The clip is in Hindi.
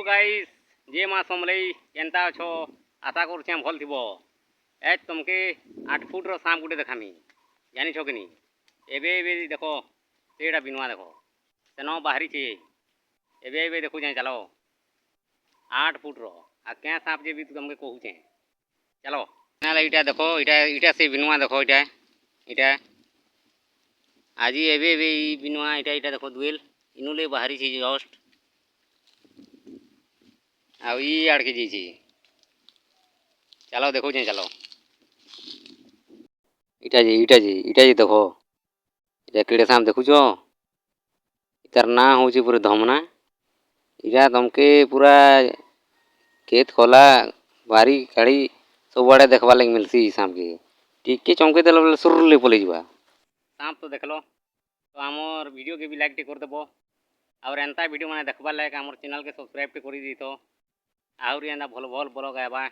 गाइस जे माँ समलई केनता अछो आशा करुचे भल थी एज तुमके 8 फुट रो सांप गुटे देखामी जानी छो कि नहीं एबे एबे देखो सेटा बिनुआ देखो सेनो बाहरी छे एबे एबे देखो जाए चलो 8 फुट रो आ क्या सांप जे भी तुमके कहूचे चलो नाले इटा देखो इटा इटा से बिनुआ देखो इटा इटा आज एबे एबे बिनुआ इटा इटा देखो दुएल इनुले बाहरी छे जस्ट आउ ई आड़के जी चलो देखो जे चलो इटा जी देखो इटा केड़े सांप देखु छो इतार ना होची पूरे धमना इटा तुमके पूरा खेत खोला बारी काड़ी सब आड़े देखवा लगे मिलसी सांप के टिके चमके देला बोले सुरले पले जीवा सांप तो देखलो तो आमर वीडियो के भी लाइक टे कर देबो और एंता वीडियो माने देखबा लायक आमर चैनल के सब्सक्राइब टे करि दी तो आउरी एंदा भल भल ब्लॉग आबा